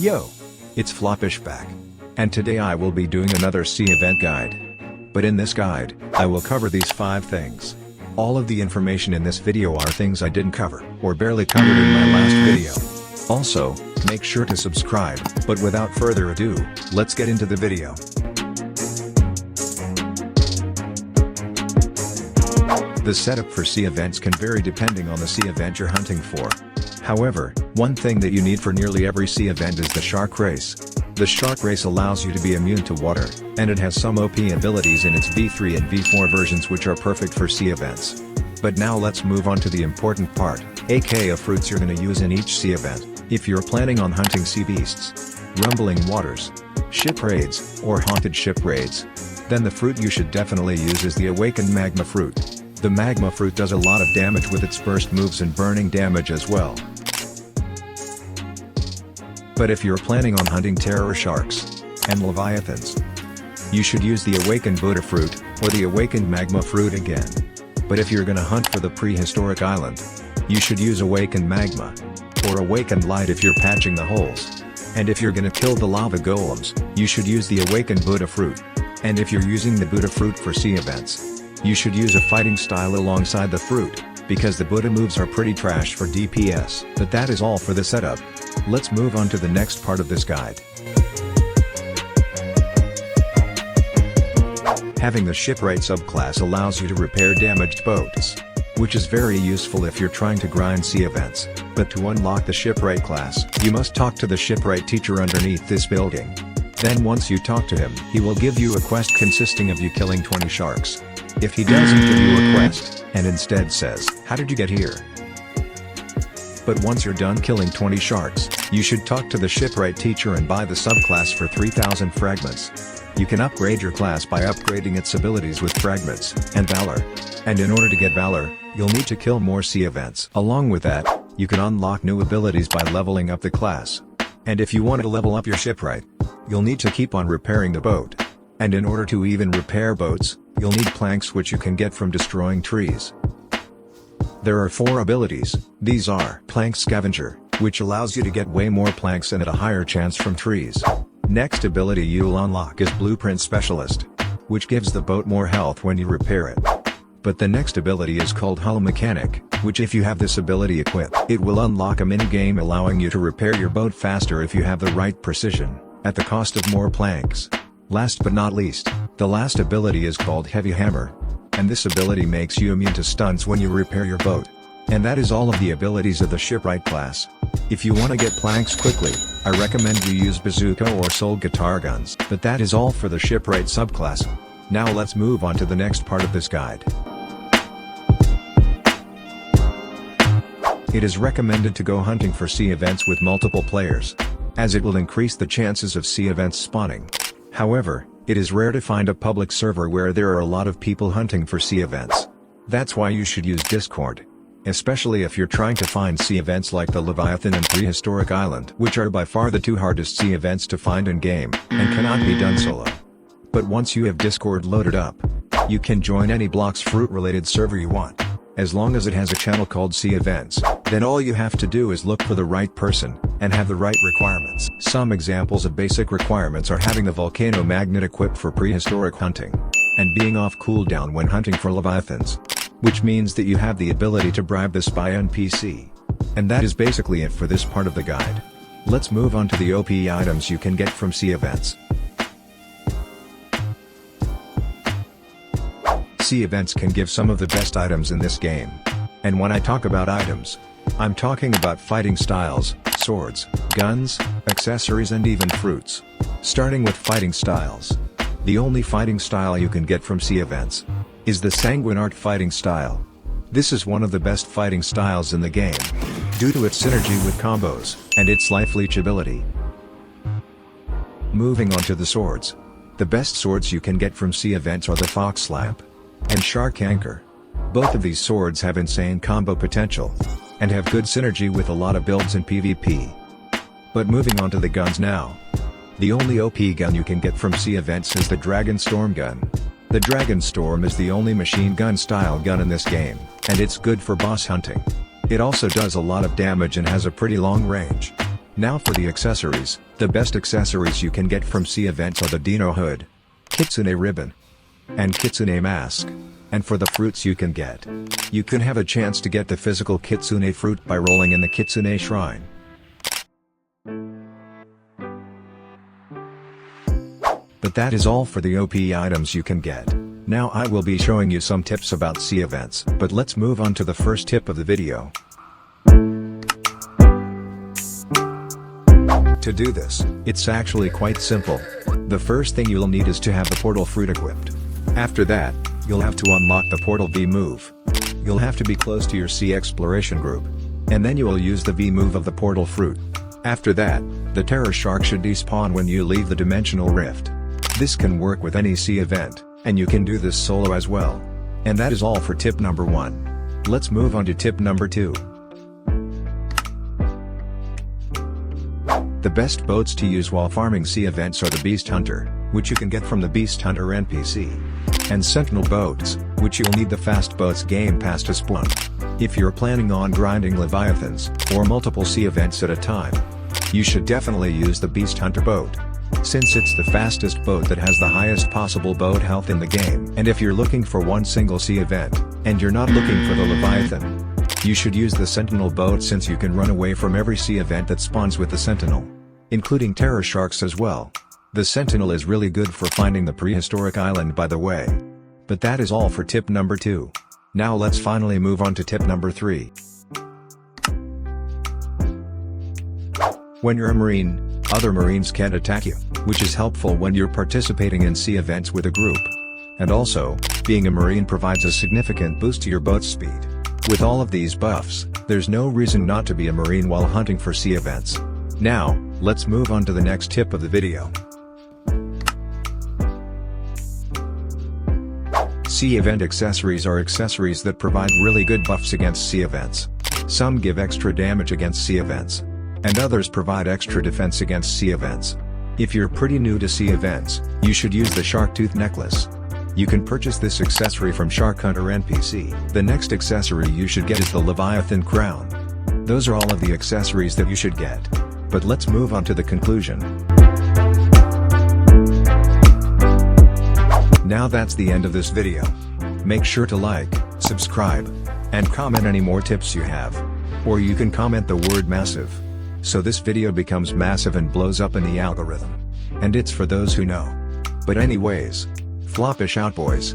Yo! It's Floppish back. And today I will be doing another sea event guide. But in this guide, I will cover these 5 things. All of the information in this video are things I didn't cover, or barely covered in my last video. Also, make sure to subscribe, but without further ado, let's get into the video. The setup for sea events can vary depending on the sea event you're hunting for. However, one thing that you need for nearly every sea event is the shark race. The shark race allows you to be immune to water, and it has some OP abilities in its V3 and V4 versions which are perfect for sea events. But now let's move on to the important part, aka fruits you're gonna use in each sea event, if you're planning on hunting sea beasts, rumbling waters, ship raids, or haunted ship raids. Then the fruit you should definitely use is the awakened magma fruit. The magma fruit does a lot of damage with its burst moves and burning damage as well. But if you're planning on hunting terror sharks and leviathans, you should use the awakened Buddha fruit, or the awakened magma fruit again. But if you're gonna hunt for the prehistoric island, you should use awakened magma, or awakened light if you're patching the holes. And if you're gonna kill the lava golems, you should use the awakened Buddha fruit. And if you're using the Buddha fruit for sea events, you should use a fighting style alongside the fruit, because the Buddha moves are pretty trash for DPS. But that is all for the setup. Let's move on to the next part of this guide. Having the Shipwright subclass allows you to repair damaged boats, which is very useful if you're trying to grind sea events. But to unlock the Shipwright class, you must talk to the Shipwright teacher underneath this building. Then once you talk to him, he will give you a quest consisting of you killing 20 sharks. If he doesn't give you a quest, and instead says, "How did you get here?" But once you're done killing 20 sharks, you should talk to the Shipwright teacher and buy the subclass for 3,000 fragments. You can upgrade your class by upgrading its abilities with fragments and valor. And in order to get valor, you'll need to kill more sea events. Along with that, you can unlock new abilities by leveling up the class. And if you want to level up your Shipwright, you'll need to keep on repairing the boat. And in order to even repair boats, you'll need planks which you can get from destroying trees. There are 4 abilities. These are Plank Scavenger, which allows you to get way more planks and at a higher chance from trees. Next ability you'll unlock is Blueprint Specialist, which gives the boat more health when you repair it. But the next ability is called Hull Mechanic, which if you have this ability equipped, it will unlock a minigame allowing you to repair your boat faster if you have the right precision, at the cost of more planks. Last but not least, the last ability is called Heavy Hammer, and this ability makes you immune to stunts when you repair your boat. And that is all of the abilities of the Shipwright class. If you want to get planks quickly, I recommend you use bazooka or soul guitar guns. But that is all for the Shipwright subclass. Now let's move on to the next part of this guide. It is recommended to go hunting for sea events with multiple players, as it will increase the chances of sea events spawning. However, it is rare to find a public server where there are a lot of people hunting for sea events. That's why you should use Discord. Especially if you're trying to find sea events like the Levithan and Prehistoric Island, which are by far the 2 hardest sea events to find in game, and cannot be done solo. But once you have Discord loaded up, you can join any Blox fruit related server you want. As long as it has a channel called Sea Events, then all you have to do is look for the right person, and have the right requirements. Some examples of basic requirements are having the volcano magnet equipped for prehistoric hunting, and being off cooldown when hunting for leviathans. Which means that you have the ability to bribe the spy NPC. And that is basically it for this part of the guide. Let's move on to the OP items you can get from sea events. Sea events can give some of the best items in this game. And when I talk about items, I'm talking about fighting styles, swords, guns, accessories and even fruits. Starting with fighting styles. The only fighting style you can get from sea events is the Sanguinart fighting style. This is one of the best fighting styles in the game, due to its synergy with combos, and its life leech ability. Moving on to the swords. The best swords you can get from sea events are the Fox Lamp and Shark Anchor. Both of these swords have insane combo potential, and have good synergy with a lot of builds in PvP. But moving on to the guns now. The only OP gun you can get from sea events is the Dragon Storm gun. The Dragon Storm is the only machine gun style gun in this game, and it's good for boss hunting. It also does a lot of damage and has a pretty long range. Now for the accessories, the best accessories you can get from sea events are the Dino Hood, Kitsune Ribbon, and Kitsune Mask. And for the fruits you can get, you can have a chance to get the physical Kitsune fruit by rolling in the Kitsune Shrine. But that is all for the OP items you can get. Now I will be showing you some tips about sea events, but let's move on to the first tip of the video. To do this, it's actually quite simple. The first thing you'll need is to have the portal fruit equipped. After that, you'll have to unlock the portal V move. You'll have to be close to your sea exploration group. And then you will use the V move of the portal fruit. After that, the terror shark should despawn when you leave the dimensional rift. This can work with any sea event, and you can do this solo as well. And that is all for tip number 1. Let's move on to tip number 2. The best boats to use while farming sea events are the Beast Hunter, which you can get from the Beast Hunter NPC, and Sentinel boats, which you'll need the Fast Boats game pass to spawn. If you're planning on grinding Leviathans, or multiple sea events at a time, you should definitely use the Beast Hunter boat, since it's the fastest boat that has the highest possible boat health in the game. And if you're looking for one single sea event, and you're not looking for the Leviathan, you should use the Sentinel boat since you can run away from every sea event that spawns with the Sentinel, including terror sharks as well. The Sentinel is really good for finding the Prehistoric Island, by the way. But that is all for tip number 2. Now let's finally move on to tip number 3. When you're a marine, other marines can't attack you, which is helpful when you're participating in sea events with a group. And also, being a marine provides a significant boost to your boat's speed. With all of these buffs, there's no reason not to be a marine while hunting for sea events. Now, let's move on to the next tip of the video. Sea event accessories are accessories that provide really good buffs against sea events. Some give extra damage against sea events, and others provide extra defense against sea events. If you're pretty new to sea events, you should use the Shark Tooth Necklace. You can purchase this accessory from Shark Hunter NPC. The next accessory you should get is the Leviathan Crown. Those are all of the accessories that you should get. But let's move on to the conclusion. Now that's the end of this video. Make sure to like, subscribe, and comment any more tips you have. Or you can comment the word massive, so this video becomes massive and blows up in the algorithm. And it's for those who know. But anyways, Floppish out, boys.